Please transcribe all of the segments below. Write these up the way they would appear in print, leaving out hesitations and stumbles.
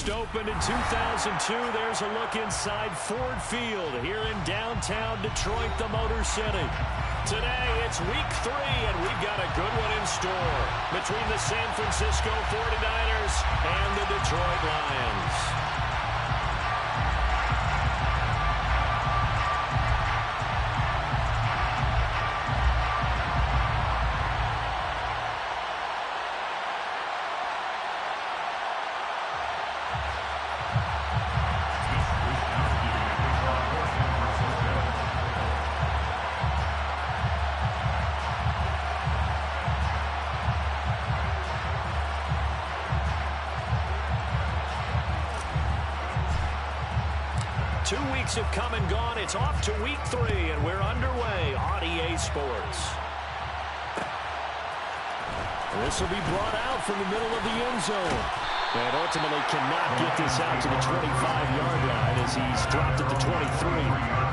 First opened in 2002. There's a look inside Ford Field here in downtown Detroit, the Motor City. Today, it's week 3, and we've got a good one in store between the San Francisco 49ers and the Detroit Lions. Two weeks have come and gone. It's off to week 3, and we're underway on EA Sports. This will be brought out from the middle of the end zone. And ultimately cannot get this out to the 25-yard line as he's dropped at the 23.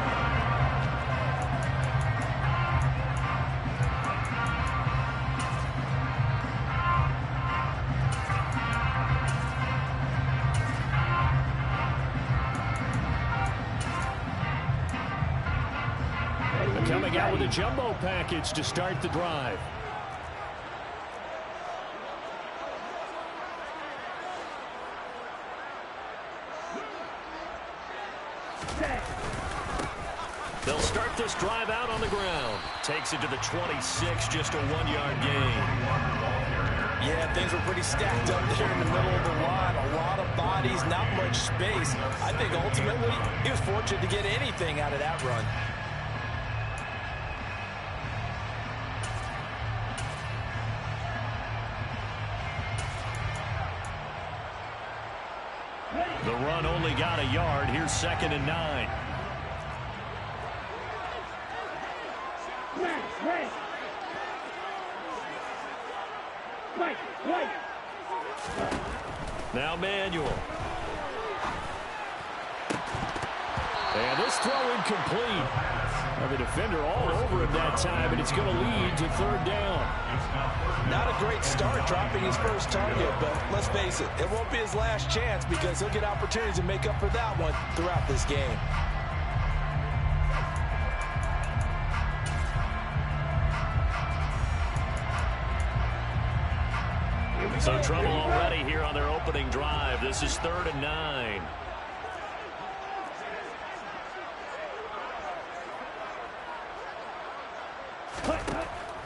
Coming out with a jumbo package to start the drive. They'll start this drive out on the ground. Takes it to the 26, just a 1-yard gain. Yeah, things were pretty stacked up there in the middle of the line. A lot of bodies, not much space. I think ultimately he was fortunate to get anything out of that run. The run only got a yard. Here's 2nd and 9. Now Manuel. And this throw incomplete. The defender all over him that time, and it's going to lead to 3rd down. Not a great start dropping his first target, but let's face it, it won't be his last chance because he'll get opportunities to make up for that one throughout this game. So trouble already here on their opening drive. This is 3rd and 9.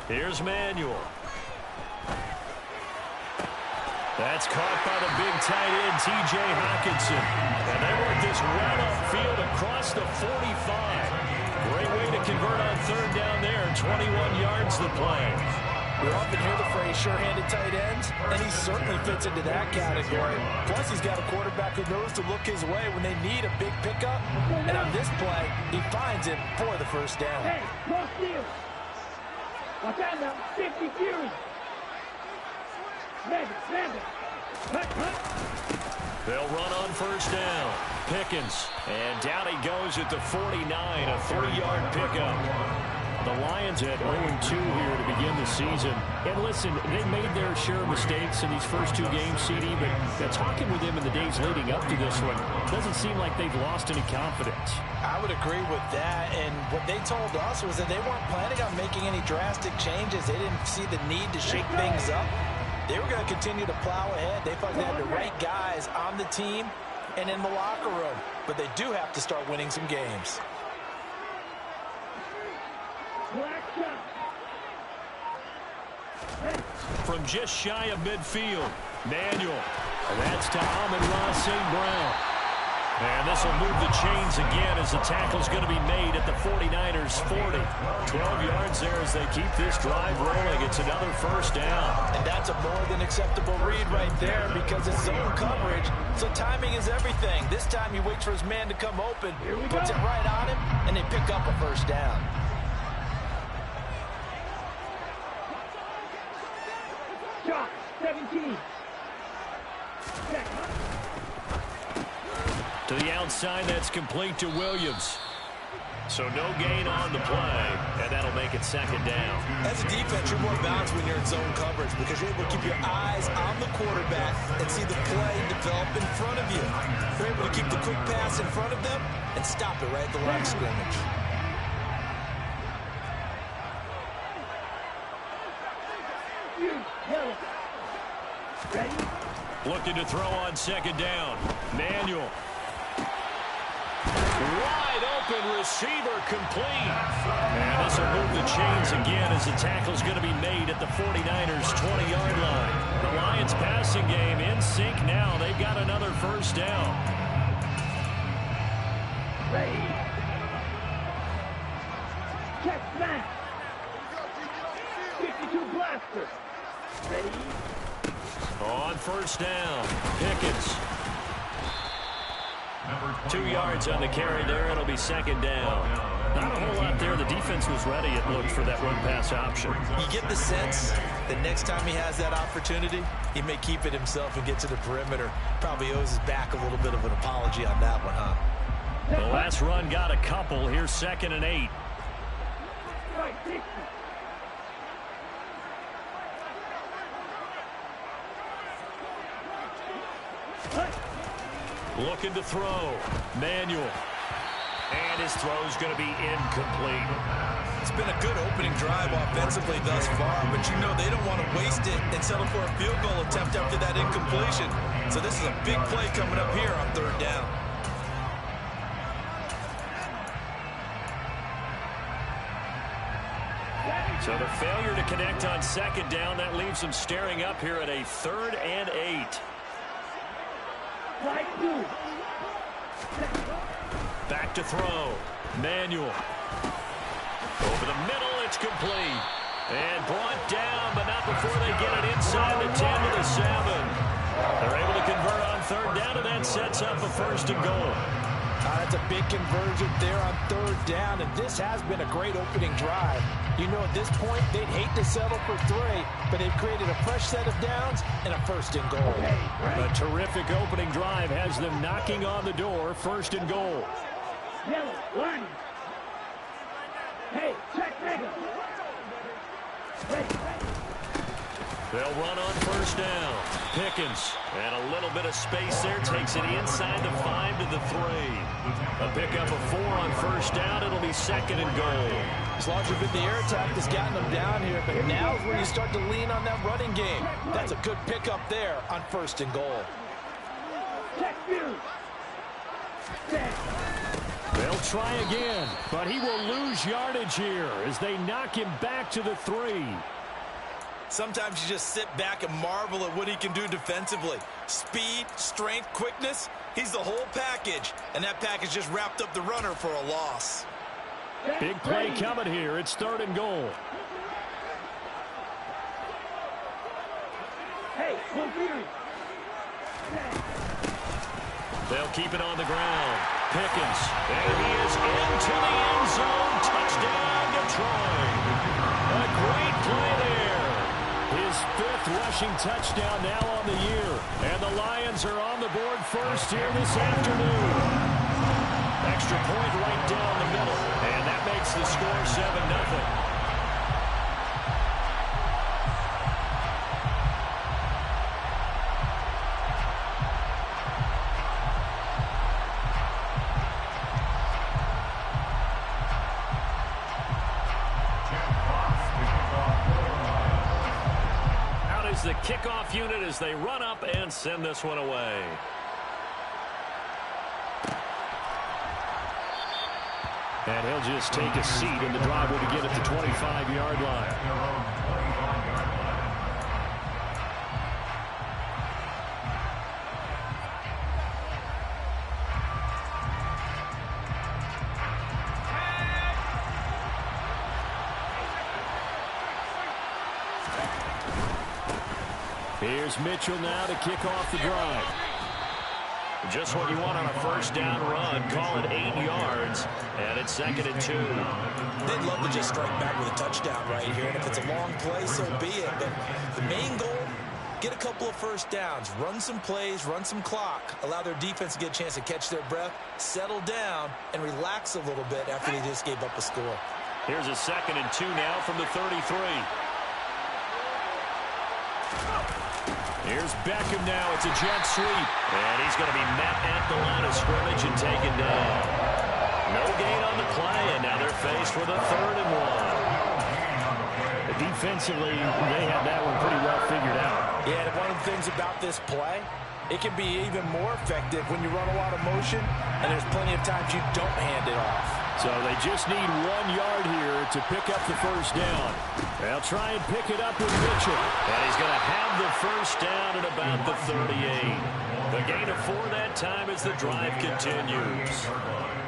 Here's Manuel. That's caught by the big tight end, T.J. Hockenson. And they work this well upfield across the 45. Great way to convert on 3rd down there. 21 yards the play. We often hear the phrase sure-handed tight ends, and he certainly fits into that category. Plus, he's got a quarterback who knows to look his way when they need a big pickup. And on this play, he finds it for the 1st down. Hey, close deal. Watch out now, 50 Fury. Slam it. They'll run on 1st down. Pickens. And down he goes at the 49, a 3-yard pickup. The Lions at 0-2 here to begin the season. And listen, they made their share of mistakes in these first 2 games, CD, but talking with them in the days leading up to this one, doesn't seem like they've lost any confidence. I would agree with that, and what they told us was that they weren't planning on making any drastic changes. They didn't see the need to shake things up. They were going to continue to plow ahead. They felt they had the right guys on the team and in the locker room, but they do have to start winning some games. From just shy of midfield, Manuel. And that's to Amon-Ra St. Brown. And this will move the chains again as the tackle's going to be made at the 49ers 40. 12 yards there as they keep this drive rolling. It's another 1st down. And that's a more than acceptable read right there because it's zone coverage, so timing is everything. This time he waits for his man to come open, puts it right on him, and they pick up a 1st down. Shot, 17. To the outside, that's complete to Williams. So no gain on the play, and that'll make it second down. As a defense, you're more balanced when you're in zone coverage because you're able to keep your eyes on the quarterback and see the play develop in front of you. You're able to keep the quick pass in front of them and stop it right at the line of scrimmage. Looking to throw on second down. Manuel. Wide open receiver complete. And this will move the chains again as the tackle's going to be made at the 49ers' 20-yard line. The Lions passing game in sync now. They've got another first down. Ready. Check back. 52 blaster. Ready. On first down, Pickens. 2 yards on the carry there. It'll be second down. Not a whole lot there. The defense was ready, it looked, for that run-pass option. You get the sense that next time he has that opportunity, he may keep it himself and get to the perimeter. Probably owes his back a little bit of an apology on that one, huh? The last run got a couple. Here's 2nd and 8. Right, 60. Looking to throw. Manuel. And his throw's going to be incomplete. It's been a good opening drive offensively thus far, but you know they don't want to waste it and settle for a field goal attempt after that incompletion. So this is a big play coming up here on 3rd down. So the failure to connect on 2nd down, that leaves them staring up here at a 3rd and 8. Back to throw. Manuel. Over the middle, it's complete. And brought down, but not before they get it inside the 10 to the 7. They're able to convert on 3rd down, and that sets up a 1st and goal. That's a big conversion there on 3rd down, and this has been a great opening drive. You know, at this point, they'd hate to settle for 3, but they've created a fresh set of downs and a 1st and goal. A terrific opening drive has them knocking on the door, 1st and goal. Yellow, line. Hey, check nigga. They'll run on 1st down. Pickens, and a little bit of space there, takes it inside the 5 to the 3. A pickup of 4 on 1st down. It'll be 2nd and goal. As long as you've been the air attack that's gotten them down here, but now is where you start to lean on that running game. That's a good pickup there on 1st and goal. Check view. They'll try again, but he will lose yardage here as they knock him back to the 3. Sometimes you just sit back and marvel at what he can do defensively. Speed, strength, quickness, he's the whole package. And that package just wrapped up the runner for a loss. Big play coming here. It's 3rd and goal. Hey, They'll keep it on the ground. Pickens, and he is into the end zone. Touchdown, Detroit. A great play there. His 5th rushing touchdown now on the year. And the Lions are on the board first here this afternoon. Extra point right down the middle. And that makes the score 7-0. The kickoff unit as they run up and send this one away. And he'll just take a seat, and the drive will begin at the 25-yard line. Here's Mitchell now to kick off the drive. Just what you want on a 1st down run. Call it 8 yards, and it's 2nd and 2. They'd love to just strike back with a touchdown right here, and if it's a long play, so be it. But the main goal Get a couple of first downs, run some plays, run some clock, allow their defense to get a chance to catch their breath, settle down, and relax a little bit after they just gave up a score. Here's a 2nd and 2 now from the 33. Here's Beckham now. It's a jet sweep. And he's going to be met at the line of scrimmage and taken down. No gain on the play, and now they're faced with a 3rd and 1. Defensively, they have that one pretty well figured out. Yeah, and one of the things about this play, it can be even more effective when you run a lot of motion, and there's plenty of times you don't hand it off. So they just need 1 yard here to pick up the first down. They'll try and pick it up with Mitchell. And he's going to have the first down at about the 38. The gain of 4 that time as the drive continues.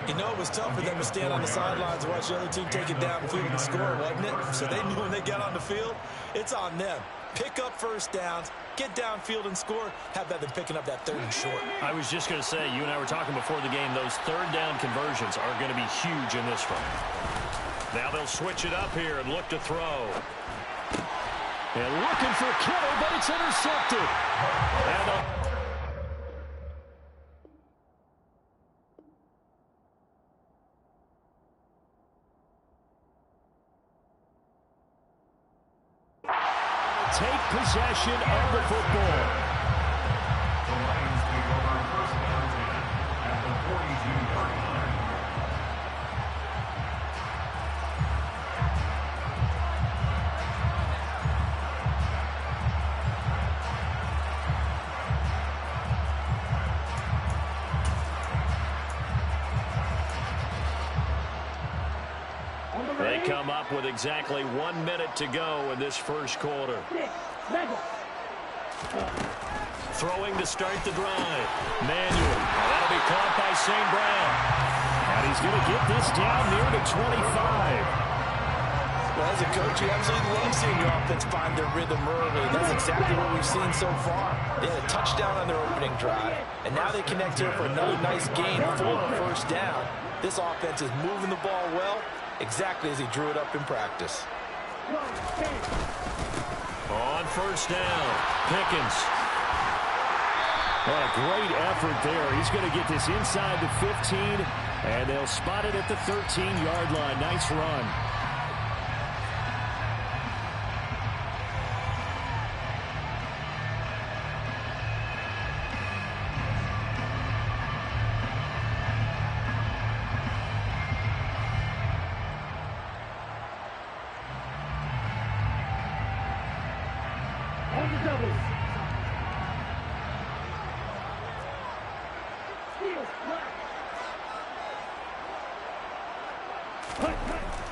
You know, it was tough for them to stand on the sidelines and watch the other team take it downfield and score, wasn't it? So they knew when they got on the field, it's on them. Pick up first downs, get downfield and score. How about them picking up that 3rd and short? I was just going to say, you and I were talking before the game, those 3rd down conversions are going to be huge in this one. Now they'll switch it up here and look to throw. And looking for Kittle, but it's intercepted. And take possession of the football. The Lions take over first and 10 at the 42-yard line. they come up with exactly 1 minute to go in this first quarter. Throwing to start the drive. Manuel. That'll be caught by St. Brown. And he's going to get this down near the 25. Well, as a coach, you absolutely love seeing your offense find their rhythm early. That's exactly what we've seen so far. They had a touchdown on their opening drive, and now they connect here for another nice gain for a first down. This offense is moving the ball well, exactly as he drew it up in practice. On first down, Pickens. What a great effort there. He's going to get this inside the 15, and they'll spot it at the 13-yard line. Nice run.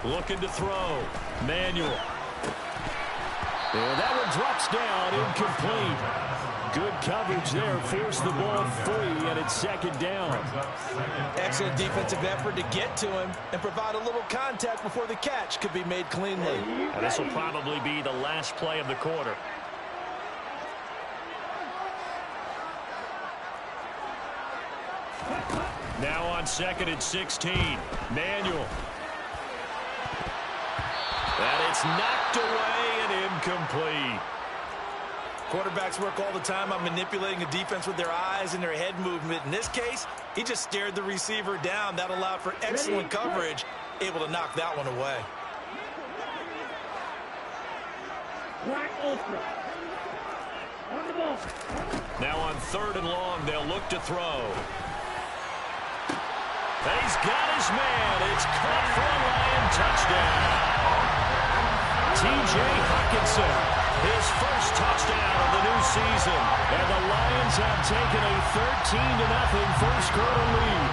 Looking to throw. Manuel. And that one drops down, incomplete. Good coverage there, forced the ball free, and it's 2nd down. Excellent defensive effort to get to him and provide a little contact before the catch could be made cleanly. And this will probably be the last play of the quarter. Now on 2nd and 16. Manuel. And it's knocked away and incomplete. Quarterbacks work all the time on manipulating a defense with their eyes and their head movement. In this case, he just stared the receiver down. That allowed for excellent coverage, able to knock that one away. Now on 3rd and long, they'll look to throw. And he's got his man. It's caught for a Lion touchdown. T.J. Hawkinson, his first touchdown of the new season. And the Lions have taken a 13-0 first quarter lead.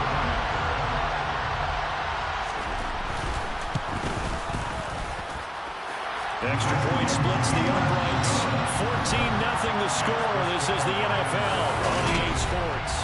Extra point splits the uprights. 14-0 the score. This is the NFL on EA Sports.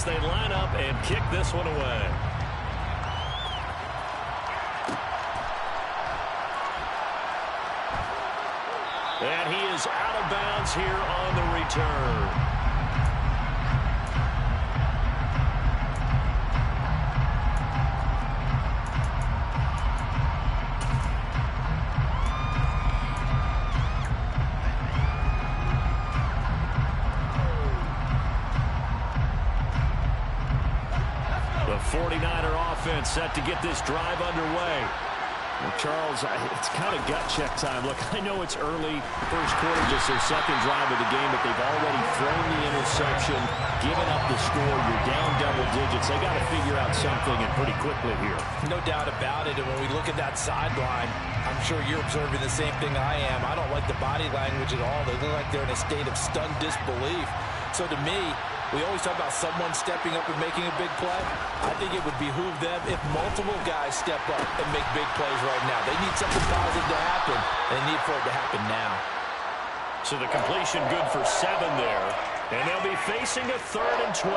they line up and kick this one away. And he is out of bounds here on the return. The 49er offense set to get this drive underway. Well, Charles, it's kind of gut check time. Look, I know it's early, first quarter, just their second drive of the game, but they've already thrown the interception, given up the score. You're down double digits. They got to figure out something, and pretty quickly here. No doubt about it. And when we look at that sideline, I'm sure you're observing the same thing I am. I don't like the body language at all. They look like they're in a state of stunned disbelief. So to me, we always talk about someone stepping up and making a big play. I think it would behoove them if multiple guys step up and make big plays right now. They need something positive to happen, and they need for it to happen now. So the completion good for 7 there, and they'll be facing a 3rd and 12.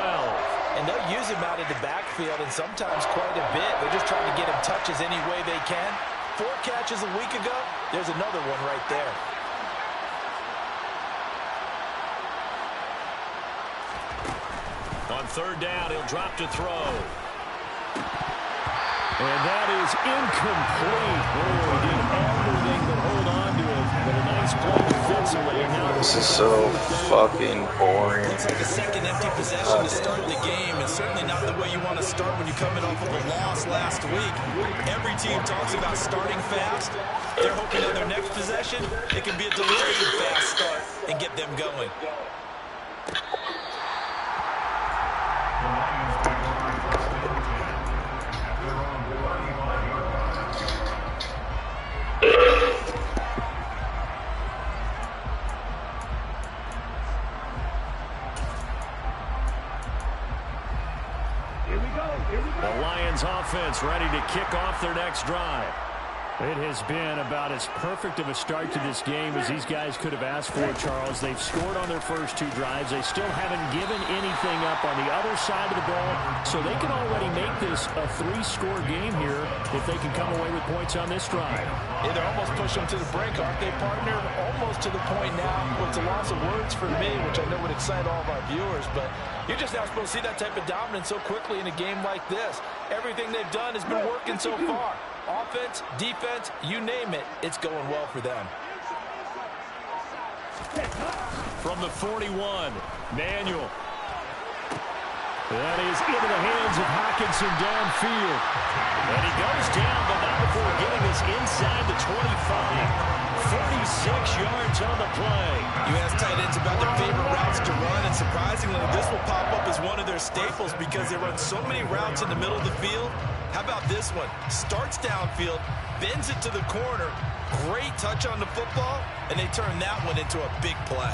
And they'll use him out of the backfield, and sometimes quite a bit. They're just trying to get him touches any way they can. 4 catches a week ago, there's another one right there. On 3rd down, he'll drop to throw. And that is incomplete. Oh, he did everything but hold on to it. But a nice play defensively. And now this is so fucking boring. It's like a second empty possession to start the game, and certainly not the way you want to start when you're coming off of a loss last week. Every team talks about starting fast. They're hoping on their next possession, it can be a delayed fast start and get them going. The Lions offense ready to kick off their next drive. It has been about as perfect of a start to this game as these guys could have asked for, Charles. They've scored on their first 2 drives. They still haven't given anything up on the other side of the ball, so they can already make this a 3-score game here if they can come away with points on this drive. Yeah, they're almost pushing them to the brink, aren't they, partner? Almost to the point now. Well, it's a loss of words for me, which I know would excite all of our viewers, but you're just not supposed to see that type of dominance so quickly in a game like this. Everything they've done has been working so far. Offense, defense, you name it, it's going well for them. From the 41, Manuel. That is into the hands of Hockenson downfield. And he goes down, but not before getting this inside the 25. 46 yards on the play. You ask tight ends about their favorite routes to run, and surprisingly, this will pop up as one of their staples because they run so many routes in the middle of the field. How about this one? Starts downfield, bends it to the corner, great touch on the football, and they turn that one into a big play.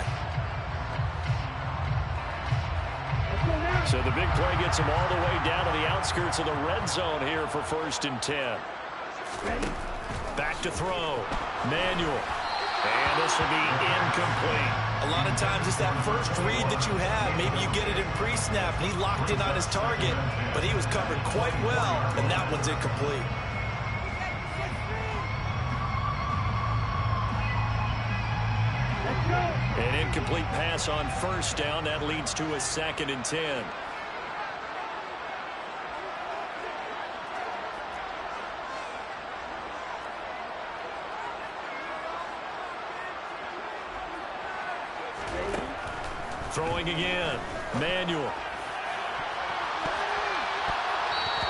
So the big play gets them all the way down to the outskirts of the red zone here for 1st and 10. Back to throw. Manuel. And this will be incomplete. A lot of times it's that first read that you have. Maybe you get it in pre-snap, and he locked in on his target, but he was covered quite well, and that one's incomplete. An incomplete pass on 1st down. That leads to a 2nd and 10. Throwing again. Manuel.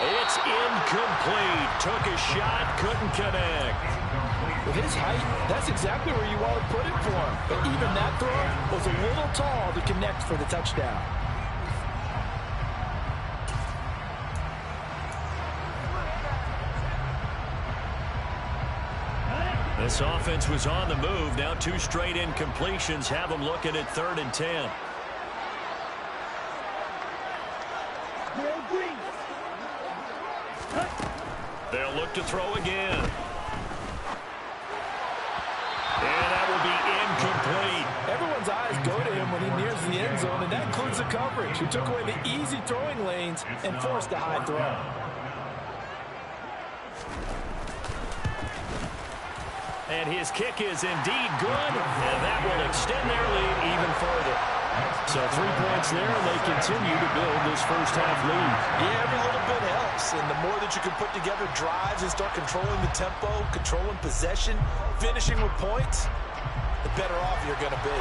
It's incomplete. Took a shot, couldn't connect. With his height, that's exactly where you want to put it for him. But even that throw was a little tall to connect for the touchdown. This offense was on the move. Now 2 straight incompletions have them looking at 3rd and 10. They'll look to throw again. And that will be incomplete. Everyone's eyes go to him when he nears the end zone, and that includes the coverage. coverage, who took away the easy throwing lanes and forced a high throw. And his kick is indeed good, and that will extend their lead even further. So 3 points there, and they continue to build this first-half lead. Yeah, every little bit helps, and the more that you can put together drives and start controlling the tempo, controlling possession, finishing with points, the better off you're going to be.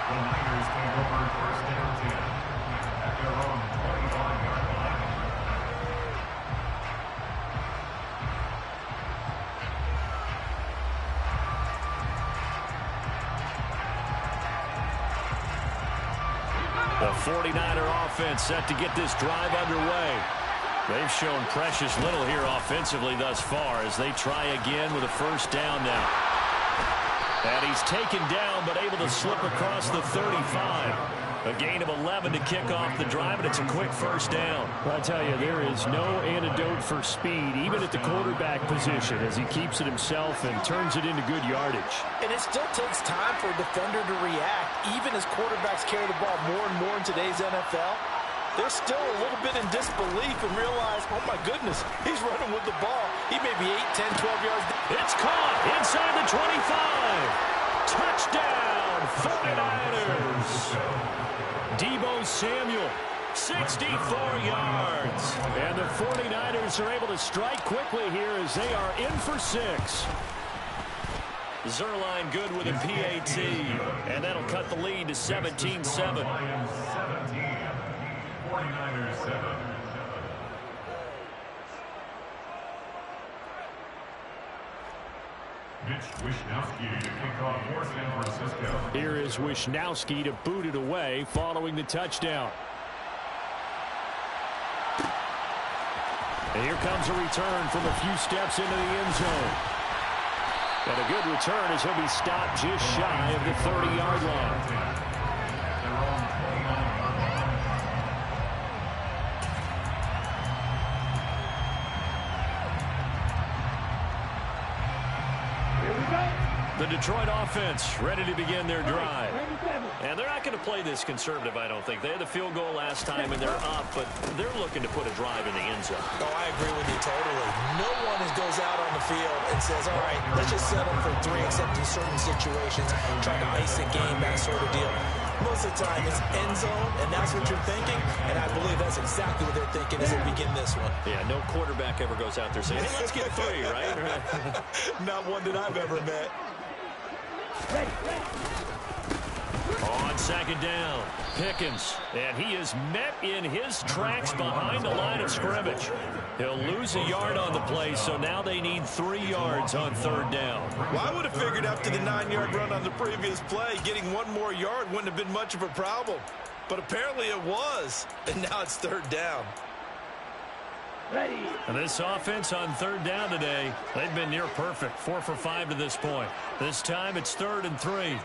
The Niners take over first down 10 at their own 25-yard line. The 49er offense set to get this drive underway. They've shown precious little here offensively thus far as they try again with a first down now. And he's taken down but able to slip across the 35. A gain of 11 to kick off the drive, and it's a quick first down. I tell you, there is no antidote for speed, even at the quarterback position, as he keeps it himself and turns it into good yardage. And it still takes time for a defender to react, even as quarterbacks carry the ball more and more in today's NFL. They're still a little bit in disbelief and realize, oh my goodness, he's running with the ball. He may be 8, 10, 12 yards. It's caught inside the 25. Touchdown, 49ers. Deebo Samuel, 64 yards. And the 49ers are able to strike quickly here as they are in for 6. Zerline good with a PAT. And that'll cut the lead to 17-7. Lions 17, 49ers 7. Mitch Wishnowsky to kick off for San Francisco. Here is Wishnowsky to boot it away following the touchdown. And here comes a return from a few steps into the end zone. And a good return as he'll be stopped just shy of the 30-yard line. The Detroit offense ready to begin their drive. And they're not going to play this conservative, I don't think. They had the field goal last time, and they're up, but they're looking to put a drive in the end zone. Oh, I agree with you totally. No one goes out on the field and says, all right, let's just settle for 3, except in certain situations, trying to ice the game, that sort of deal. Most of the time, it's end zone, and that's what you're thinking, and I believe that's exactly what they're thinking as they begin this one. Yeah, no quarterback ever goes out there saying, hey, let's get 3, right? Not one that I've ever met. On second down, Pickens, and he is met in his tracks behind the line of scrimmage. He'll lose a yard on the play, so now they need 3 yards on third down. Well, I would have figured after the 9-yard run on the previous play, getting 1 more yard wouldn't have been much of a problem. But apparently it was, and now it's third down. And this offense on third down today, they've been near perfect, 4 for 5 to this point. This time it's 3rd and 3.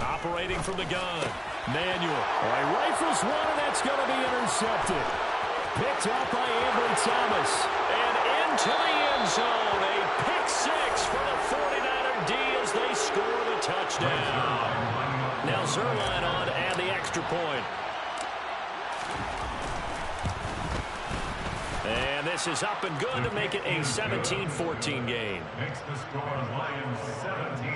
Operating from the gun, Manuel. He rifles one, and that's going to be intercepted. Picked up by Ambry Thomas. And into the end zone. A pick 6 for the 49er D as they score the touchdown. Now Zerline on to add the extra point. And this is up and good to make it a 17-14 game. Makes the score Lions 17,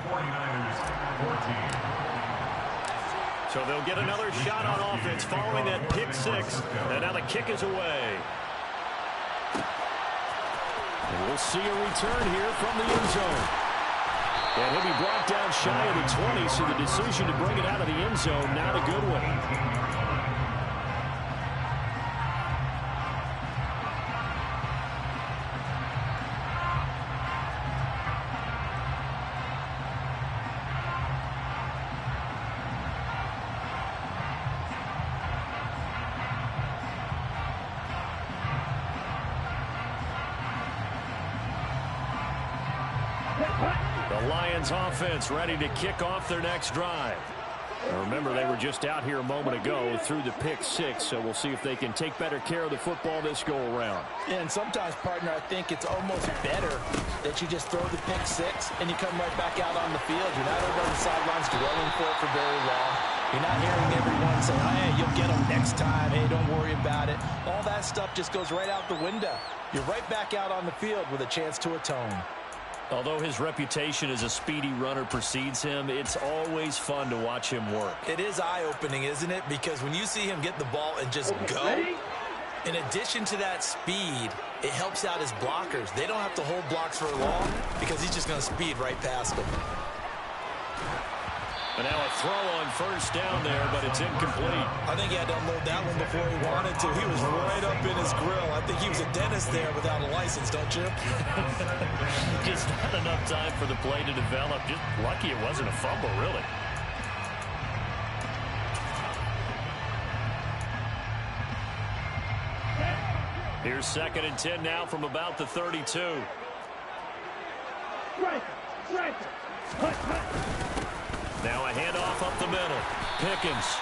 49ers 14. So they'll get another shot on offense following that pick 6. And now the kick is away. And we'll see a return here from the end zone. And he'll be brought down shy of the 20, so the decision to bring it out of the end zone, not a good one. The Lions offense ready to kick off their next drive. Remember, they were just out here a moment ago through the pick 6, so we'll see if they can take better care of the football this go-around. Yeah, and sometimes, partner, I think it's almost better that you just throw the pick 6 and you come right back out on the field. You're not over on the sidelines dwelling for it for very long. You're not hearing everyone say, hey, you'll get them next time. Hey, don't worry about it. All that stuff just goes right out the window. You're right back out on the field with a chance to atone. Although his reputation as a speedy runner precedes him, it's always fun to watch him work. It is eye-opening, isn't it? Because when you see him get the ball and just go, in addition to that speed, it helps out his blockers. They don't have to hold blocks for long because he's just going to speed right past them. And now a throw on first down there, but it's incomplete. I think he had to unload that one before he wanted to. He was right up in his grill. I think he was a dentist there without a license, don't you? Just not enough time for the play to develop. Just lucky it wasn't a fumble, really. Here's 2nd and 10 now from about the 32. Now a handoff up the middle. Pickens,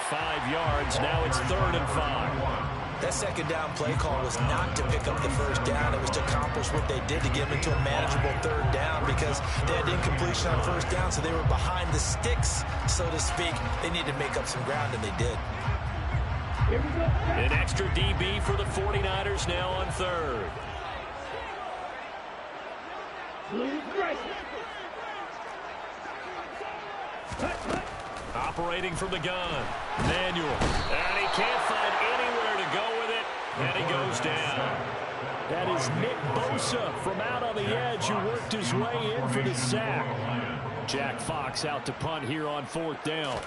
5 yards. Now it's 3rd and 5. That second down play call was not to pick up the first down. It was to accomplish what they did to get them into a manageable 3rd down because they had incompletion on first down, so they were behind the sticks, so to speak. They needed to make up some ground, and they did. An extra DB for the 49ers now on 3rd. Operating from the gun. Manuel. And he can't find anywhere to go with it. And he goes down. That is Nick Bosa from out on the edge who worked his way in for the sack. Jack Fox out to punt here on 4th down.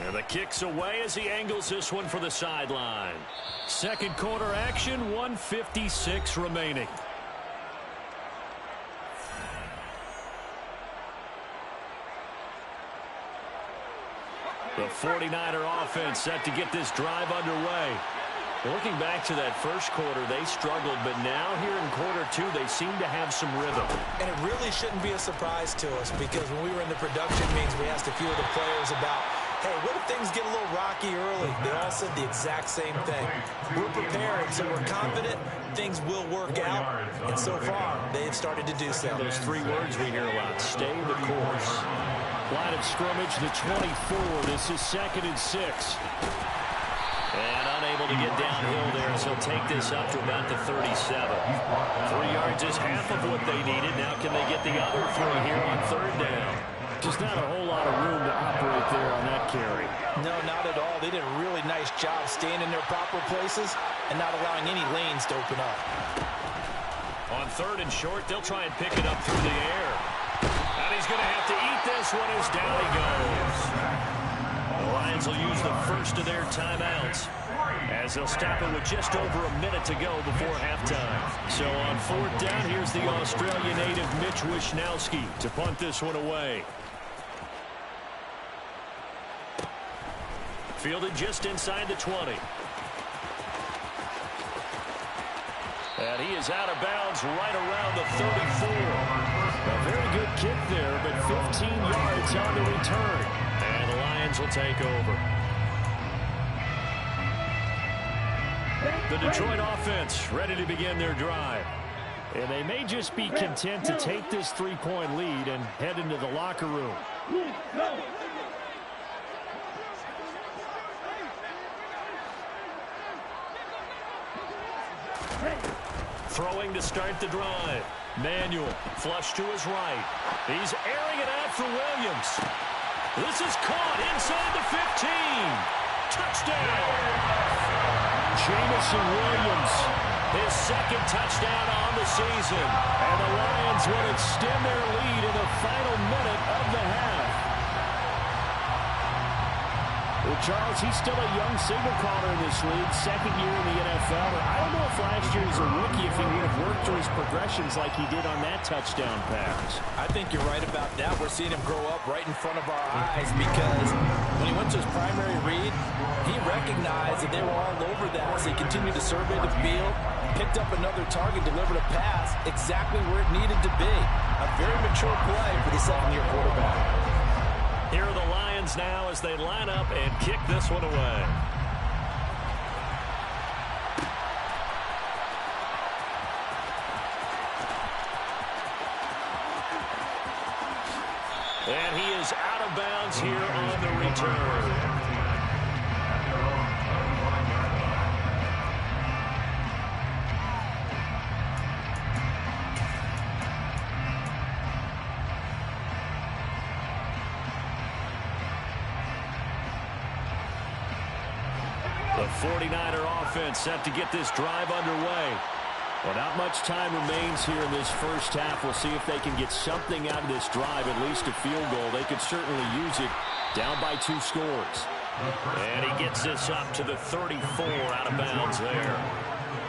And the kick's away as he angles this one for the sideline. Second quarter action, 1:56 remaining. The 49er offense set to get this drive underway. Looking back to that first quarter, they struggled, but now here in quarter 2, they seem to have some rhythm. And it really shouldn't be a surprise to us because when we were in the production meetings, we asked a few of the players about, hey, what if things get a little rocky early? They all said the exact same thing. We're prepared, so we're confident things will work out. And so far, they've started to do so. Those 3 words we hear a lot, stay the course. Line of scrimmage, the 24. This is 2nd and 6. And unable to get downhill there, so take this up to about the 37. 3 yards is half of what they needed. Now can they get the other 3 here on 3rd down? Just not a whole lot of room to operate there on that carry. No, not at all. They did a really nice job staying in their proper places and not allowing any lanes to open up. On 3rd and short, they'll try and pick it up through the air. And he's going to have to eat this one as down he goes. The Lions will use the first of their timeouts as they'll stop it with just over a minute to go before halftime. So on 4th down, here's the Australia native Mitch Wishnowsky to punt this one away. Fielded just inside the 20. And he is out of bounds right around the 34. A very good kick there, but 15 yards on the return. And the Lions will take over. The Detroit offense ready to begin their drive. And they may just be content to take this 3-point lead and head into the locker room. Throwing to start the drive. Manuel, flush to his right. He's airing it out for Williams. This is caught inside the 15. Touchdown. Jamison Williams, his 2nd touchdown on the season. And the Lions will extend their lead in the final minute of the half. Well, Charles, he's still a young signal caller in this league, 2nd year in the NFL. I don't know if last year as a rookie if he would have worked through his progressions like he did on that touchdown pass. I think you're right about that. We're seeing him grow up right in front of our eyes because when he went to his primary read, he recognized that they were all over that as he continued to survey the field, picked up another target, delivered a pass exactly where it needed to be. A very mature play for the 2nd-year quarterback. Here are the Lions now as they line up and kick this one away. And he is out of bounds here on the return. The 49er offense set to get this drive underway. Well, not much time remains here in this first half. We'll see if they can get something out of this drive, at least a field goal. They could certainly use it down by 2 scores. And he gets this up to the 34 out of bounds there.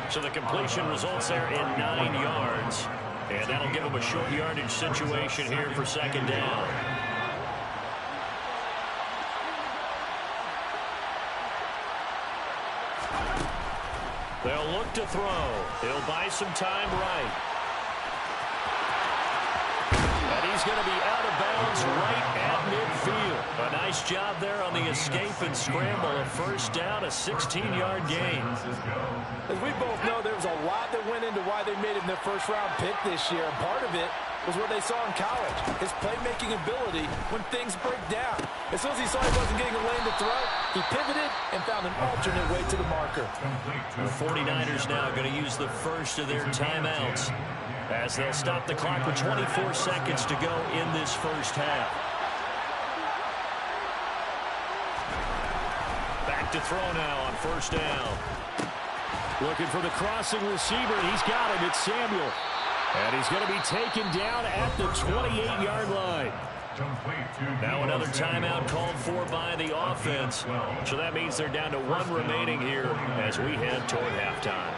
So the completion results there in 9 yards. And that'll give them a short yardage situation here for second down. They'll look to throw. He'll buy some time right. And he's going to be out of bounds right at midfield. A nice job there on the escape and scramble. A first down, a 16-yard gain. As we both know, there was a lot that went into why they made him their first-round pick this year. And part of it was what they saw in college, his playmaking ability when things break down. As soon as he saw he wasn't getting a lane to throw, he pivoted and found an alternate way to the marker. The 49ers now going to use the first of their timeouts as they'll stop the clock with 24 seconds to go in this first half. Back to throw now on first down. Looking for the crossing receiver, and he's got him. It's Samuel. And he's going to be taken down at the 28-yard line. Now another timeout called for by the offense. So that means they're down to 1 remaining here as we head toward halftime.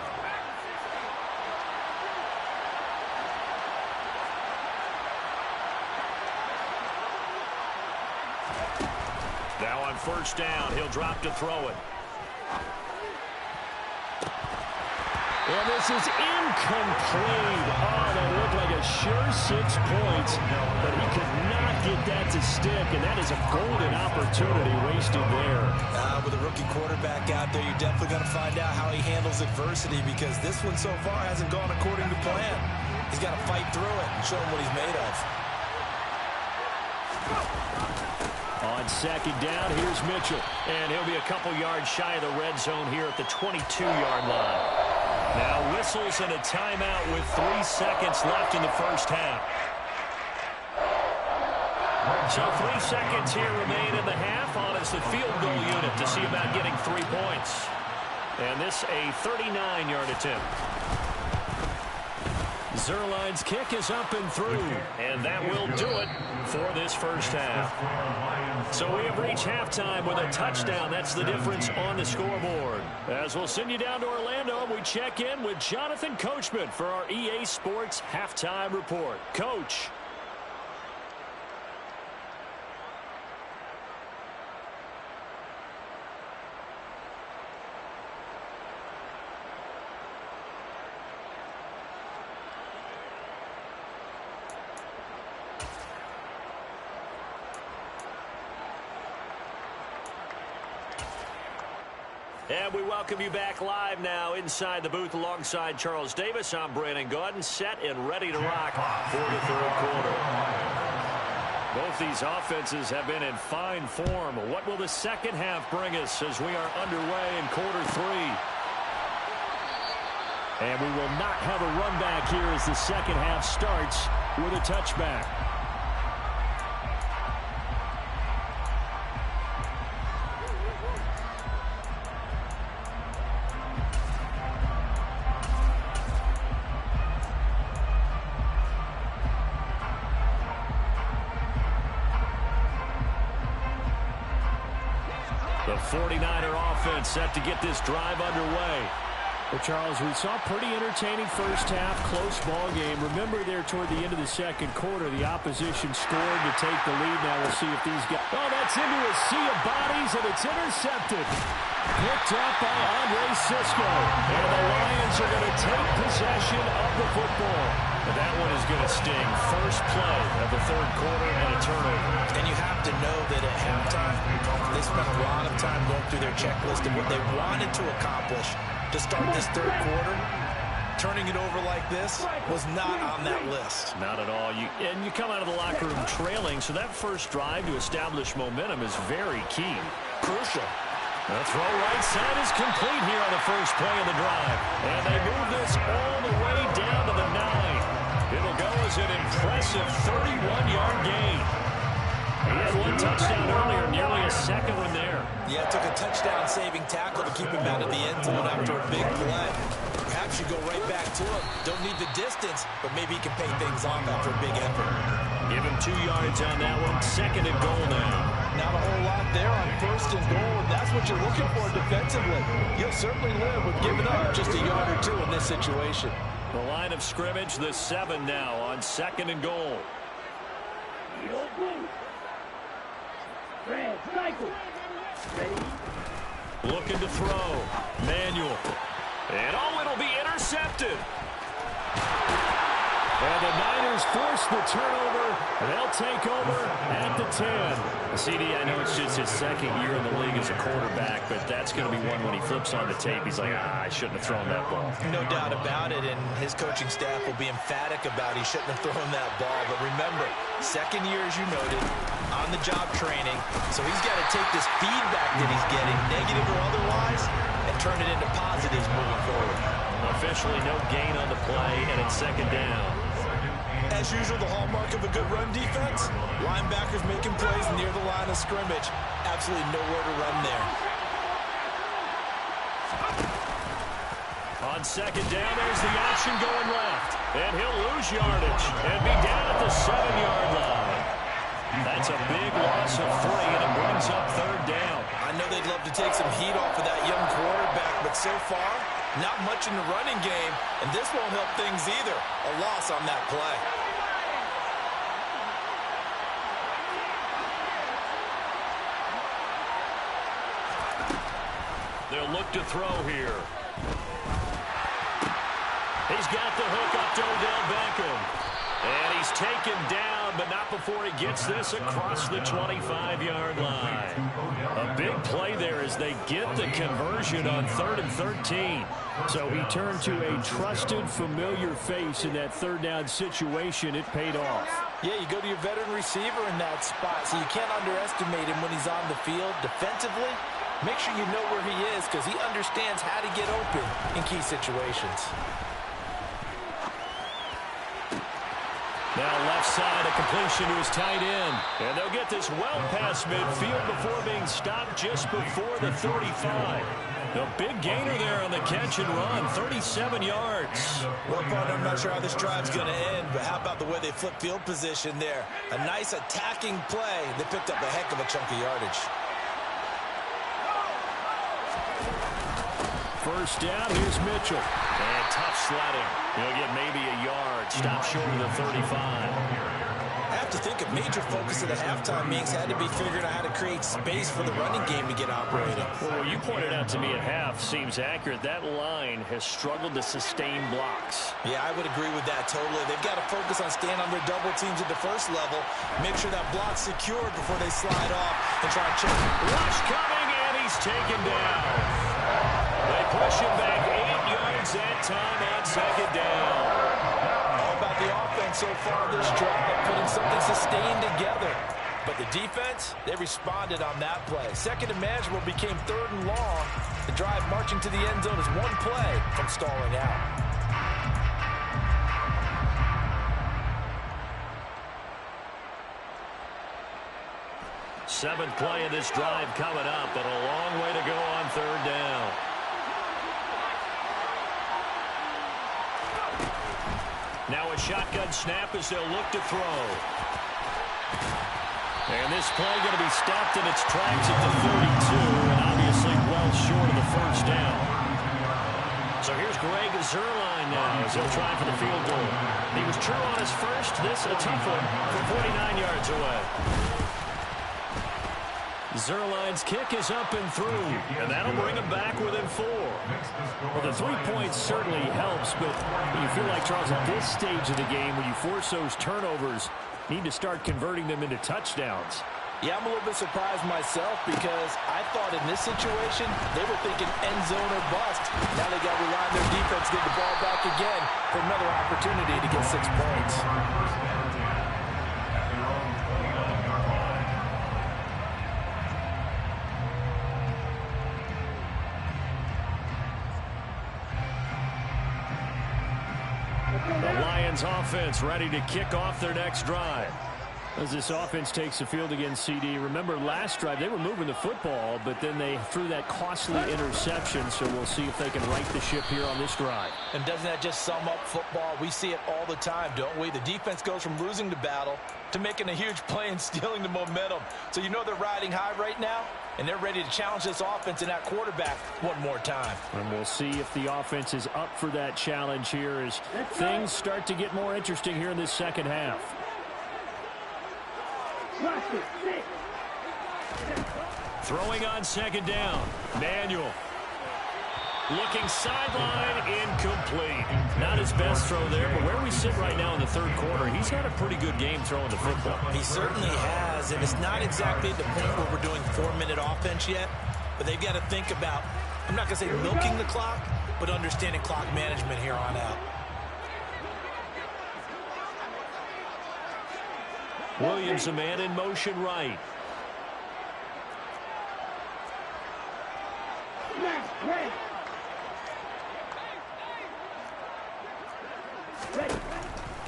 Now on first down, he'll drop to throw it. And this is incomplete. Oh, that looked like a sure 6 points, but he could not get that to stick, and that is a golden opportunity wasted there. With a rookie quarterback out there, you're definitely going to find out how he handles adversity, because this one so far hasn't gone according to plan. He's got to fight through it and show him what he's made of. On second down, here's Mitchell. And he'll be a couple yards shy of the red zone here at the 22-yard line. Now whistles and a timeout with 3 seconds left in the first half. So 3 seconds here remain in the half on as the field goal unit to see about getting 3 points. And this a 39-yard attempt. Zerline's kick is up and through, and that will do it for this first half. So we have reached halftime with a touchdown. That's the difference on the scoreboard. As we'll send you down to Orlando, we check in with Jonathan Coachman for our EA Sports Halftime Report. Coach. And we welcome you back live now inside the booth alongside Charles Davis. I'm Brandon Gaudin, set and ready to rock for the third quarter. Both these offenses have been in fine form. What will the second half bring us as we are underway in quarter 3? And we will not have a run back here as the second half starts with a touchback. The 49er offense set to get this drive underway. Well, Charles, we saw a pretty entertaining first half, close ball game. Remember there toward the end of the second quarter, the opposition scored to take the lead. Now we'll see if these guys... Oh, that's into a sea of bodies, and it's intercepted. Picked up by Andre Cisco. And the Lions are going to take possession of the football. That one is going to sting. First play of the third quarter and a turnover. And you have to know that at halftime, they spent a lot of time going through their checklist of what they wanted to accomplish to start this third quarter. Turning it over like this was not on that list. Not at all. You come out of the locker room trailing, so that first drive to establish momentum is very key. Crucial. The throw right side is complete here on the first play of the drive. And they move this all the way down to the 9. It'll go as an impressive 31-yard gain. He had one touchdown earlier, nearly a second one there. Yeah, it took a touchdown-saving tackle to keep him out of the end zone after a big play. Perhaps you go right back to him. Don't need the distance, but maybe he can pay things off after a big effort. Give him 2 yards on that one. Second and goal now. Not a whole lot there on first and goal, and that's what you're looking for defensively. You'll certainly live with giving up just a yard or two in this situation. The line of scrimmage, the 7 now on second and goal. Looking to throw. Manuel. And it'll be intercepted. And the Niners force the turnover. They'll take over at the 10. CD, I know it's just his second year in the league as a quarterback, but that's going to be one when he flips on the tape. He's like, I shouldn't have thrown that ball. No doubt about it, and his coaching staff will be emphatic about he shouldn't have thrown that ball. But remember, second year, as you noted, on-the-job training, so he's got to take this feedback that he's getting, negative or otherwise, and turn it into positives moving forward. Officially no gain on the play, and it's second down. As usual, the hallmark of a good run defense, linebackers making plays near the line of scrimmage. Absolutely nowhere to run there. On second down, there's the option going left. And he'll lose yardage and be down at the 7-yard line. That's a big loss of 3, and it brings up third down. I know they'd love to take some heat off of that young quarterback, but so far, not much in the running game, and this won't help things either. A loss on that play. They'll look to throw here. He's got the hook up to Odell Beckham. And he's taken down, but not before he gets this across the 25-yard line. A big play there as they get the conversion on 3rd and 13. So he turned to a trusted, familiar face in that third down situation. It paid off. Yeah, you go to your veteran receiver in that spot, so you can't underestimate him when he's on the field defensively. Make sure you know where he is because he understands how to get open in key situations. Now left side, a completion to his tight end. And they'll get this well past midfield before being stopped just before the 35. A big gainer there on the catch and run, 37 yards. Well, partner, I'm not sure how this drive's going to end, but how about the way they flip field position there? A nice attacking play. They picked up a heck of a chunk of yardage. First down, here's Mitchell. And tough sledding. He'll get maybe a yard. Stop short of the 35. I have to think a major focus at the halftime meetings had to be figuring out how to create space for the running game to get operating. Well, what you pointed out to me at half seems accurate. That line has struggled to sustain blocks. Yeah, I would agree with that totally. They've got to focus on staying on their double teams at the first level, make sure that block's secured before they slide off and try and check. Rush coming, and he's taken down. They push him back 8 yards that time on second down. All about the offense so far this drive, putting something sustained together. But the defense, they responded on that play. Second and manageable became 3rd and long. The drive marching to the end zone is one play from stalling out. Seventh play of this drive coming up, but a long way to go on third down. Now a shotgun snap as they'll look to throw. And this play going to be stopped in its tracks at the 32, and obviously well short of the first down. So here's Greg Zuerlein now as he'll try for the field goal. He was true on his first. This a tough one from 49 yards away. Zuerlein's kick is up and through, and that'll bring him back within 4. Well, the 3 points certainly helps, but you feel like, Charles, at this stage of the game, when you force those turnovers, need to start converting them into touchdowns. Yeah, I'm a little bit surprised myself because I thought in this situation they were thinking end zone or bust. Now they got to rely on their defense to get the ball back again for another opportunity to get 6 points. The Lions offense ready to kick off their next drive. As this offense takes the field against CD, remember last drive they were moving the football, but then they threw that costly interception, so we'll see if they can right the ship here on this drive. And doesn't that just sum up football? We see it all the time, don't we? The defense goes from losing the battle to making a huge play and stealing the momentum. So you know they're riding high right now, and they're ready to challenge this offense and that quarterback one more time. And we'll see if the offense is up for that challenge here as things start to get more interesting here in this second half. Throwing on second down. Manuel. Looking sideline, incomplete. Not his best throw there, but where we sit right now in the third quarter, he's had a pretty good game throwing the football. He certainly has, and it's not exactly at the point where we're doing 4-minute offense yet, but they've got to think about, I'm not going to say milking the clock, but understanding clock management here on out. Williams, a man in motion right.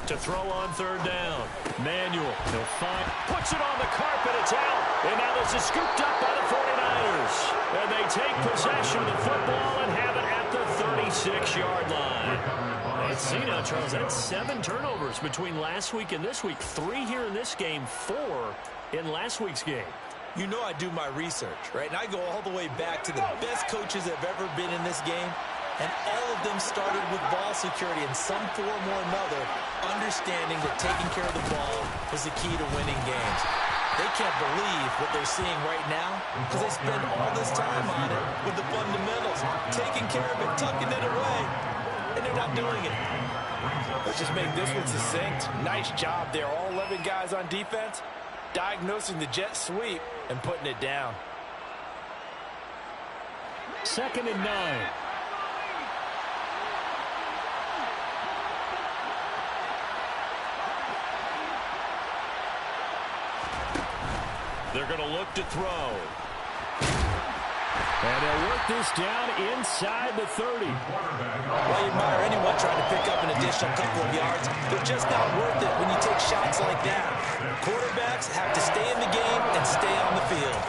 To throw on third down. Manuel. He'll find. Puts it on the carpet. It's out. And now this is scooped up by the 49ers. And they take possession of the football and have it at the 36-yard line. Let's see now, Charles. That's 7 turnovers between last week and this week. 3 here in this game, 4 in last week's game. You know I do my research, right? And I go all the way back to the best coaches that have ever been in this game. And all of them started with ball security in some form or another, understanding that taking care of the ball was the key to winning games. They can't believe what they're seeing right now because they spend all this time on it with the fundamentals, taking care of it, tucking it away, and they're not doing it. Let's just make this one succinct. Nice job there. All 11 guys on defense, diagnosing the jet sweep and putting it down. 2nd and 9. They're going to look to throw. And they'll work this down inside the 30. Well, you admire anyone trying to pick up an additional couple of yards. They're just not worth it when you take shots like that. Quarterbacks have to stay in the game and stay on the field.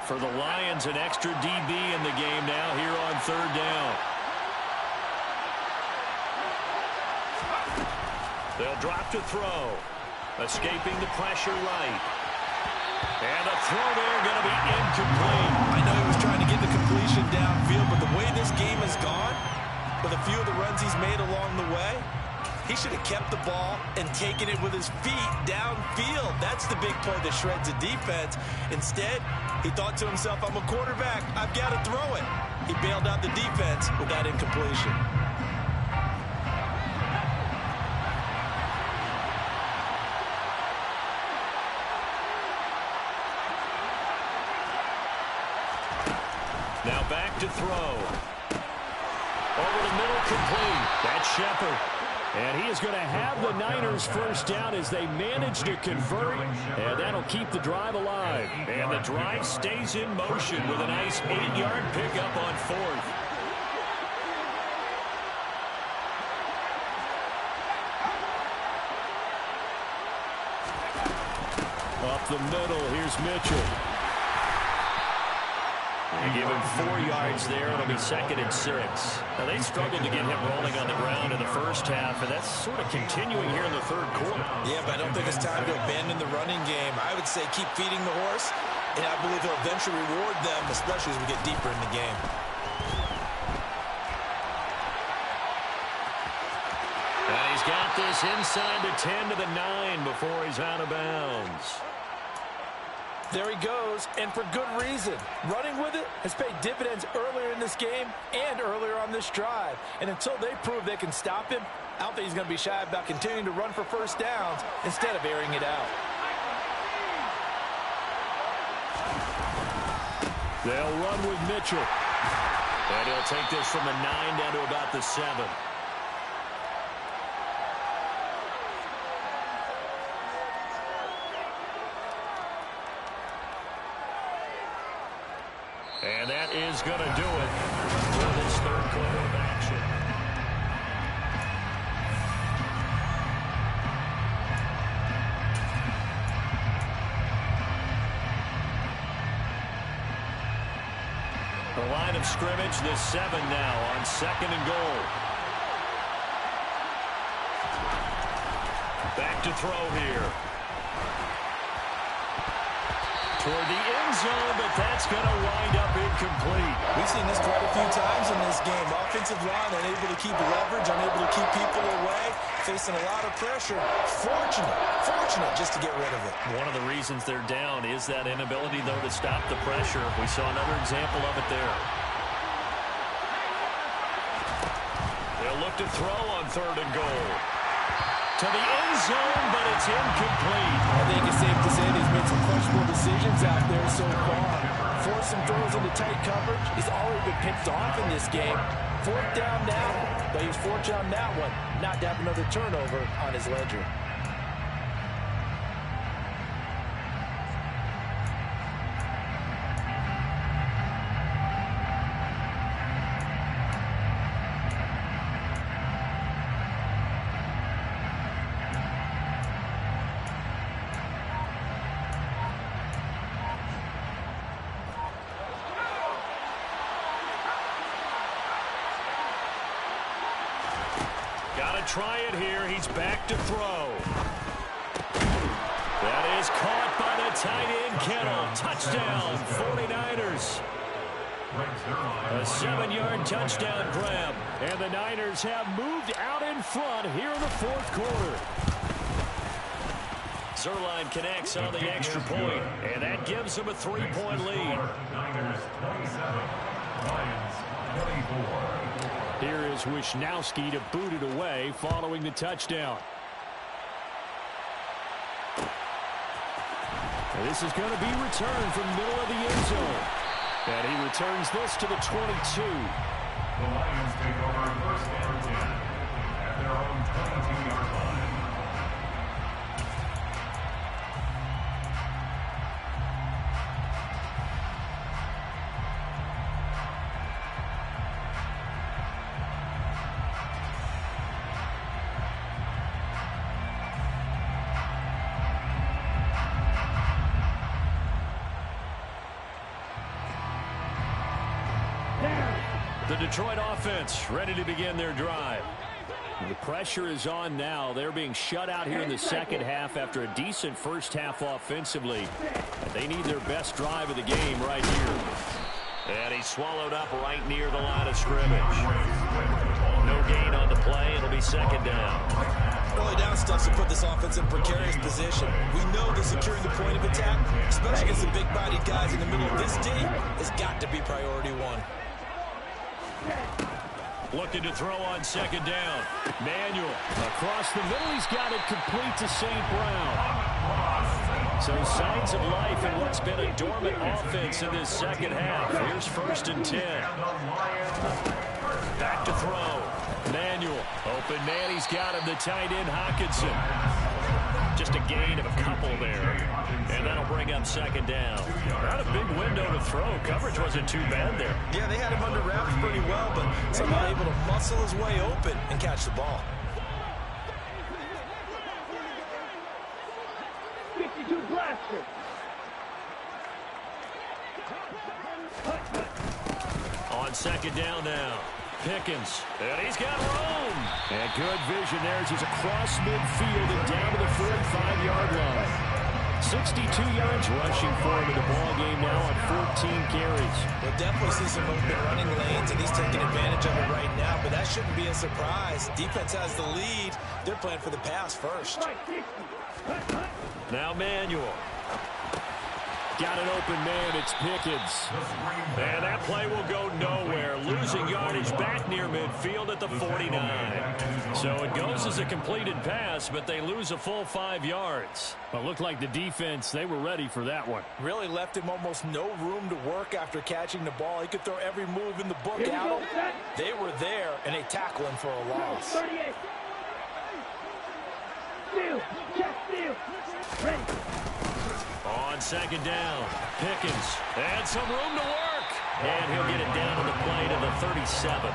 For the Lions, an extra DB in the game now here on third down. They'll drop to throw. Escaping the pressure right. And the throw there going to be incomplete. I know he was trying to get the completion downfield, but the way this game has gone, with a few of the runs he's made along the way, he should have kept the ball and taken it with his feet downfield. That's the big play that shreds the defense. Instead, he thought to himself, I'm a quarterback. I've got to throw it. He bailed out the defense with that incompletion. Now back to throw. Over the middle, complete. That's Shepard. And he is going to have the Niners first down as they manage to convert. And that'll keep the drive alive. And the drive stays in motion with a nice 8-yard pickup on 4th. Up the middle, here's Mitchell. They give him 4 yards there. It'll be 2nd and 6. Now, they struggled to get him rolling on the ground in the first half, and that's sort of continuing here in the third quarter. Yeah, but I don't think it's time to abandon the running game. I would say keep feeding the horse, and I believe he'll eventually reward them, especially as we get deeper in the game. And he's got this inside the 10 to the 9 before he's out of bounds. There he goes, and for good reason. Running with it has paid dividends earlier in this game and earlier on this drive. And until they prove they can stop him, I don't think he's going to be shy about continuing to run for first downs instead of airing it out. They'll run with Mitchell. And he'll take this from the 9 down to about the 7. And that is going to do it for this third quarter of action. The line of scrimmage, the 7 now on 2nd and goal. Back to throw here. Toward the end zone, but that's going to wind up incomplete. We've seen this quite a few times in this game. Offensive line unable to keep leverage, unable to keep people away, facing a lot of pressure. Fortunate just to get rid of it. One of the reasons they're down is that inability, though, to stop the pressure. We saw another example of it there. They'll look to throw on 3rd and goal. To the end zone, but it's incomplete. I think it's safe to say that he's made some questionable decisions out there so far. Forced some throws into tight coverage. He's already been picked off in this game. 4th down now, but he was fortunate on that one, not to have another turnover on his ledger. Try it here. He's back to throw. That is caught by the tight end, Kittle. Touchdown, 49ers. A 7-yard touchdown grab. And the Niners have moved out in front here in the 4th quarter. Zerline connects on the extra point, and that gives them a 3-point lead. Niners 27, Lions 24. Here is Wisnowski to boot it away following the touchdown. And this is going to be returned from the middle of the end zone. And he returns this to the 22. The Lions take over 1st and 10 at their own 22-yard line. The Detroit offense ready to begin their drive. The pressure is on now. They're being shut out here in the second half after a decent first half offensively. They need their best drive of the game right here. And he's swallowed up right near the line of scrimmage. No gain on the play. It'll be 2nd down. Early down stuff to put this offense in precarious position. We know that securing the point of attack, especially against the big-bodied guys in the middle of this D, has got to be priority 1. Looking to throw on 2nd down. Manuel. Across the middle, he's got it complete to St. Brown. So signs of life in what's been a dormant offense in this second half. Here's 1st and 10. Back to throw. Manuel. Open man, he's got him, the tight end, Hockenson. Just a gain of a couple there. And that'll bring up 2nd down. Not a big window to throw. Coverage wasn't too bad there. Yeah, they had him under wraps pretty well, but somehow able to muscle his way open and catch the ball. 52 blaster. On 2nd down now. Pickens. And he's got room. And good vision there as he's across midfield and down to the 45-yard line. 62 yards rushing for him in the ball game now on 14 carries. We'll definitely see some open running lanes, and he's taking advantage of it right now, but that shouldn't be a surprise. Defense has the lead. They're playing for the pass first. Now Manuel. got an open man. It's Pickens. And that play will go nowhere. Losing yardage back near midfield at the 49. So it goes as a completed pass, but they lose a full 5 yards. Well, it looked like the defense, they were ready for that one. Really left him almost no room to work after catching the ball. He could throw every move in the book at him. They were there, and they tackle him for a loss. 38. Steal. Check steal. Ready. On second down, Pickens had some room to work. And he'll get it down to the play to the 37.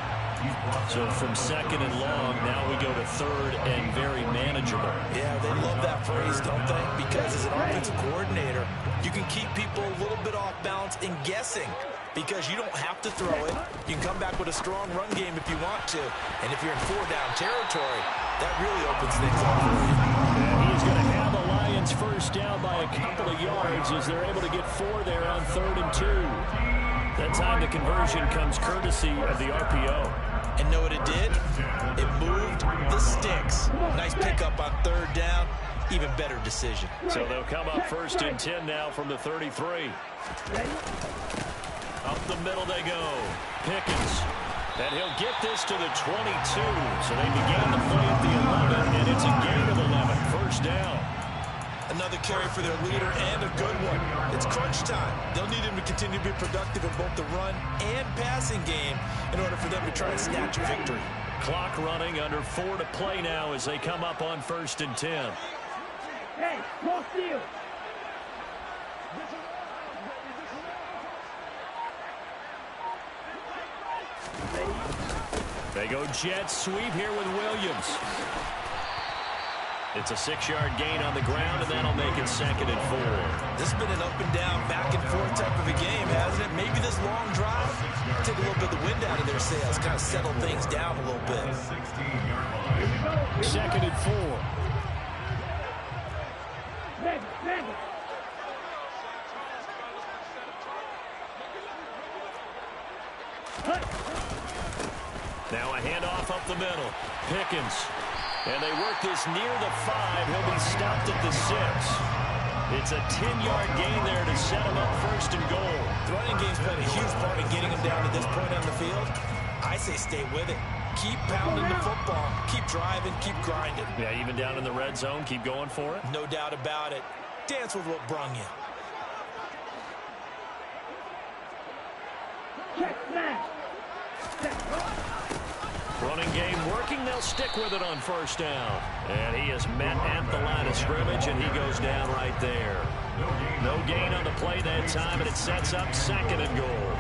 So from second and long, now we go to third and very manageable. Yeah, they love that phrase, don't they? Because as an offensive coordinator, you can keep people a little bit off balance and guessing because you don't have to throw it. You can come back with a strong run game if you want to. And if you're in 4-down territory, that really opens things up for you. And he's going to have the Lions first down by a couple of yards as they're able to get 4 there on 3rd and 2. That time the conversion comes courtesy of the RPO. And know what it did? It moved the sticks. Nice pickup on 3rd down. Even better decision. So they'll come up 1st and 10 now from the 33. Up the middle they go. Pickens. And he'll get this to the 22. So they began the play at the 11, and it's a gain of 11. 1st down. Another carry for their leader and a good one. It's crunch time. They'll need him to continue to be productive in both the run and passing game in order for them to try and snatch a victory. Clock running, under 4 to play now as they come up on 1st and 10. Hey, no steal. They go jet sweep here with Williams. It's a 6-yard gain on the ground, and that'll make it 2nd and 4. This has been an up and down, back and forth type of a game, hasn't it? Maybe this long drive take a little bit of the wind out of their sails, kind of settle things down a little bit. 2nd and 4. Now a handoff up the middle. Pickens. And they work this near the 5. He'll be stopped at the 6. It's a 10-yard gain there to set him up 1st and goal. The running game's played a huge part in getting him down to this point on the field. I say stay with it. Keep pounding the football. Keep driving. Keep grinding. Yeah, even down in the red zone, keep going for it. No doubt about it. Dance with what brung you. Check snap. Running game working. They'll stick with it on 1st down. And he is met at the line of scrimmage, and he goes down right there. No gain on the play that time, and it sets up 2nd and goal.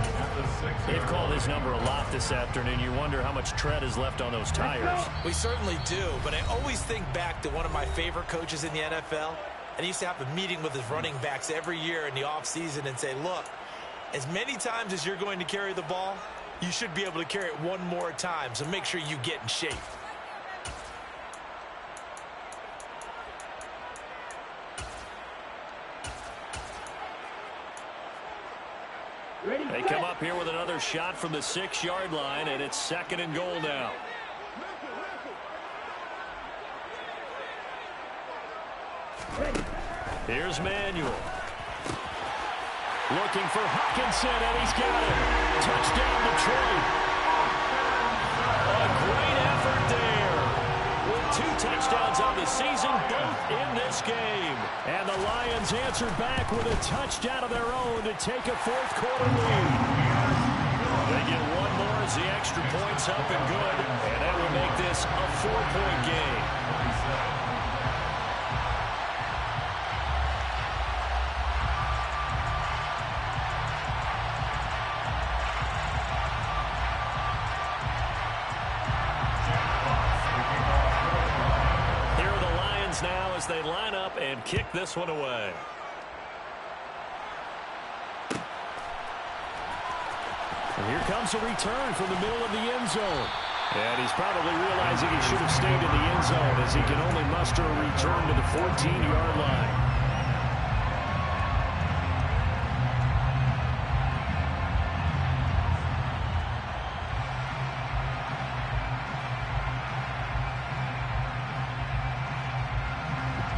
They've called his number a lot this afternoon. You wonder how much tread is left on those tires. We certainly do, but I always think back to one of my favorite coaches in the NFL, and he used to have a meeting with his running backs every year in the offseason and say, look, as many times as you're going to carry the ball, you should be able to carry it one more time, so make sure you get in shape. They come up here with another shot from the 6-yard line, and it's 2nd and goal now. Here's Manuel. Looking for Hutchinson, and he's got it. Touchdown, Detroit. A great effort there. With 2 touchdowns on the season, both in this game. And the Lions answered back with a touchdown of their own to take a 4th quarter lead. They get one more as the extra point's up and good. And that will make this a 4-point game. Now as they line up and kick this one away. And here comes a return from the middle of the end zone. And he's probably realizing he should have stayed in the end zone as he can only muster a return to the 14-yard line.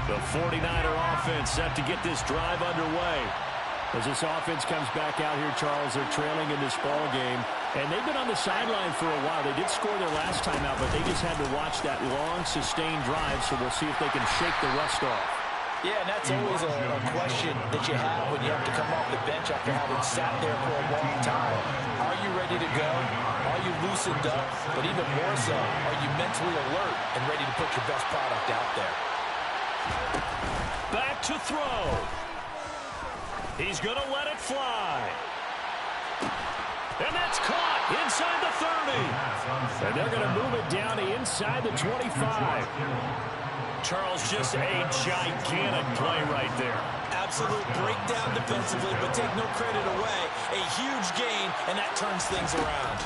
The 49er offense set to get this drive underway. As this offense comes back out here, Charles, they're trailing in this ball game. And they've been on the sideline for a while. They did score their last time out, but they just had to watch that long, sustained drive, so we'll see if they can shake the rust off. Yeah, and that's always a question that you have when you have to come off the bench after having sat there for a long time. Are you ready to go? Are you loosened up? But even more so, are you mentally alert and ready to put your best product out there? Back to throw. He's going to let it fly. And that's caught inside the 30. And they're going to move it down to inside the 25. Charles, just a gigantic play right there. Absolute breakdown defensively, but take no credit away. A huge gain, and that turns things around.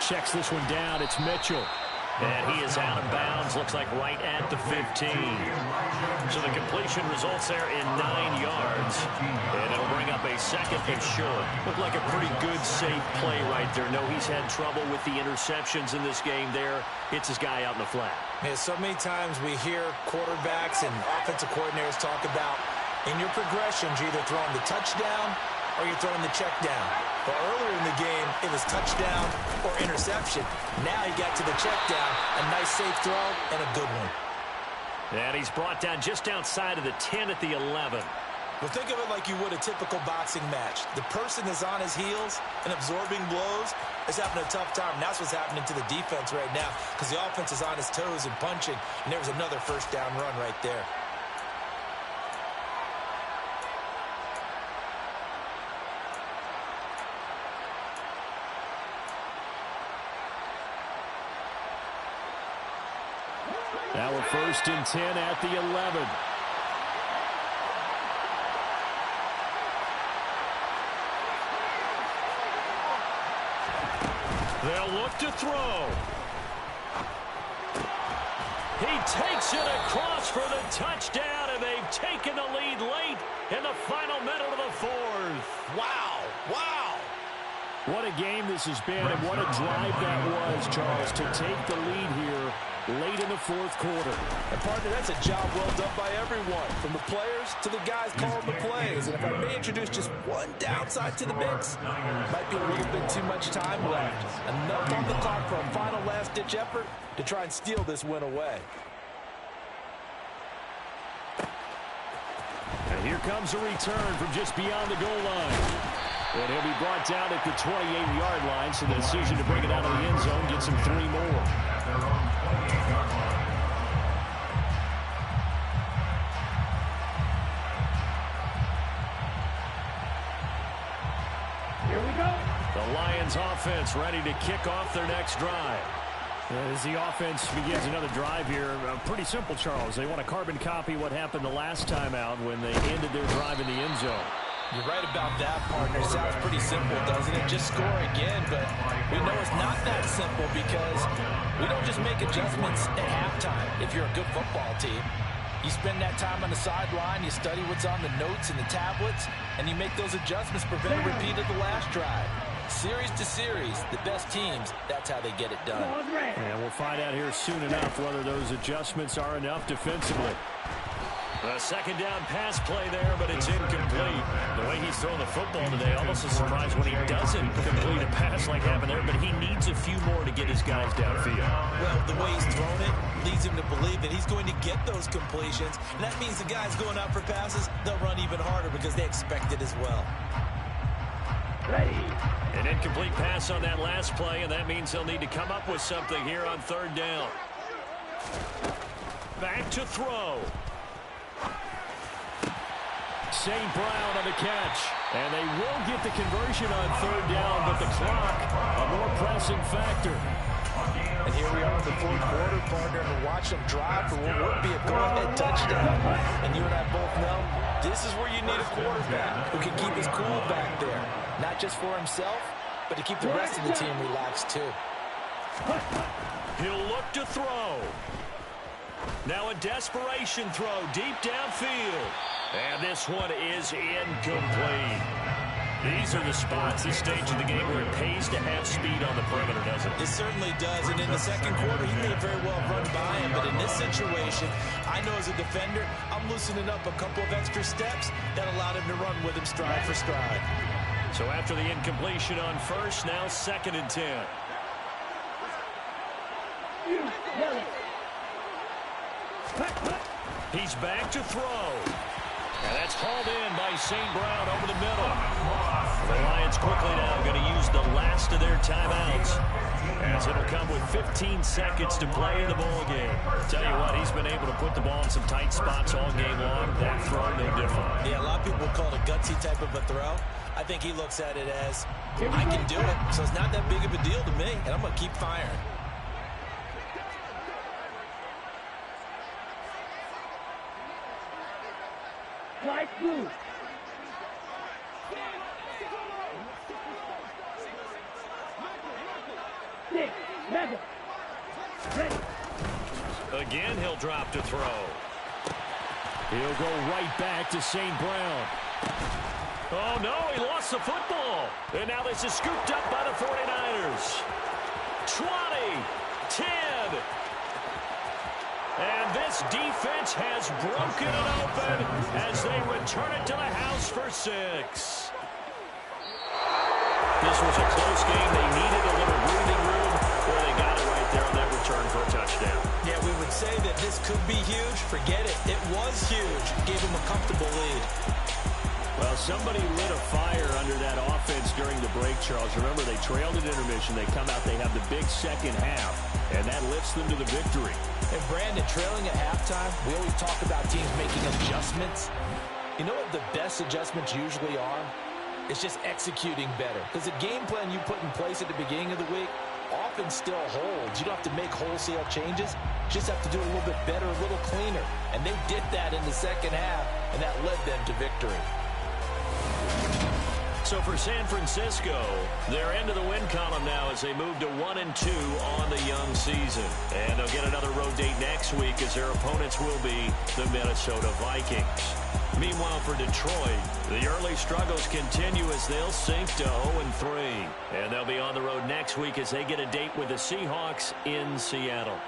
Checks this one down. It's Mitchell. And he is out of bounds, looks like right at the 15. So the completion results there in 9 yards. And it'll bring up a second and short. Looked like a pretty good, safe play right there. No, he's had trouble with the interceptions in this game there. Hits his guy out in the flat. Yeah, so many times we hear quarterbacks and offensive coordinators talk about in your progressions, you're either throwing the touchdown or you're throwing the check down. But earlier in the game, it was touchdown or interception. Now he got to the check down, a nice safe throw, and a good one. And he's brought down just outside of the 10 at the 11. Well, think of it like you would a typical boxing match. The person is on his heels and absorbing blows is having a tough time. That's what's happening to the defense right now because the offense is on his toes and punching, and there's another first down run right there. Now we're 1st and 10 at the 11. They'll look to throw. He takes it across for the touchdown, and they've taken the lead late in the final minute of the 4th. Wow, wow. What a game this has been, and what a drive that was, Charles, to take the lead here late in the 4th quarter. And, partner, that's a job well done by everyone, from the players to the guys calling the plays. And if I may introduce just one downside to the mix, might be a little bit too much time left. Enough on the clock for a final last-ditch effort to try and steal this win away. And here comes a return from just beyond the goal line. And he'll be brought down at the 28-yard line, so the decision to bring it out of the end zone gets him 3 more. Here we go. The Lions offense ready to kick off their next drive. As the offense begins another drive here, pretty simple, Charles. They want to carbon copy what happened the last time out when they ended their drive in the end zone. You're right about that, partner. Sounds pretty simple, doesn't it? Just score again, but we know it's not that simple because we don't just make adjustments at halftime if you're a good football team. You spend that time on the sideline, you study what's on the notes and the tablets, and you make those adjustments, prevent a repeat of the last drive. Series to series, the best teams, that's how they get it done. And we'll find out here soon enough whether those adjustments are enough defensively. A second down pass play there, but it's incomplete. The way he's throwing the football today, almost a surprise when he doesn't complete a pass like happened there, but he needs a few more to get his guys downfield. Well, the way he's thrown it leads him to believe that he's going to get those completions, and that means the guys going out for passes, they'll run even harder because they expect it as well. Ready. An incomplete pass on that last play, and that means they'll need to come up with something here on 3rd down. Back to throw. St. Brown on the catch. And they will get the conversion on 3rd down, but the clock, a more pressing factor. And here we are in the 4th quarter, partner, and watch them drive for what would be a go-ahead touchdown. And you and I both know this is where you need a quarterback who can keep his cool back there. Not just for himself, but to keep the rest of the team relaxed too. He'll look to throw. Now a desperation throw deep downfield. And this one is incomplete. These are the spots, this stage of the game, where it pays to have speed on the perimeter, doesn't it? It certainly does, and in the second quarter, he may very well run by him, but in this situation, I know as a defender, I'm loosening up a couple of extra steps that allowed him to run with him stride for stride. So after the incompletion on first, now 2nd and 10. He's back to throw. And that's hauled in by St. Brown over the middle. The Lions quickly now going to use the last of their timeouts, as it'll come with 15 seconds to play in the ball game. Tell you what, he's been able to put the ball in some tight spots all game long. That throw, no different. Yeah, a lot of people would call it a gutsy type of a throw. I think he looks at it as, I can do it, so it's not that big of a deal to me, and I'm going to keep firing. Light blue. Six, level. Ready. Again, he'll drop to throw. He'll go right back to St. Brown. Oh, no, he lost the football. And now this is scooped up by the 49ers. 20, 10. And this defense has broken it open as they return it to the house for 6. This was a close game. They needed a little breathing room, where they got it right there on that return for a touchdown. Yeah, we would say that this could be huge. Forget it. It was huge. Gave him a comfortable lead. Well, somebody lit a fire under that offense during the break, Charles. Remember, they trailed at intermission. They come out, they have the big second half, and that lifts them to the victory. And Brandon, trailing at halftime, we always talk about teams making adjustments. You know what the best adjustments usually are? It's just executing better. Because the game plan you put in place at the beginning of the week often still holds. You don't have to make wholesale changes. You just have to do it a little bit better, a little cleaner. And they did that in the second half, and that led them to victory. So for San Francisco, they're into the win column now as they move to 1-2 on the young season. And they'll get another road date next week as their opponents will be the Minnesota Vikings. Meanwhile, for Detroit, the early struggles continue as they'll sink to 0-3. And they'll be on the road next week as they get a date with the Seahawks in Seattle.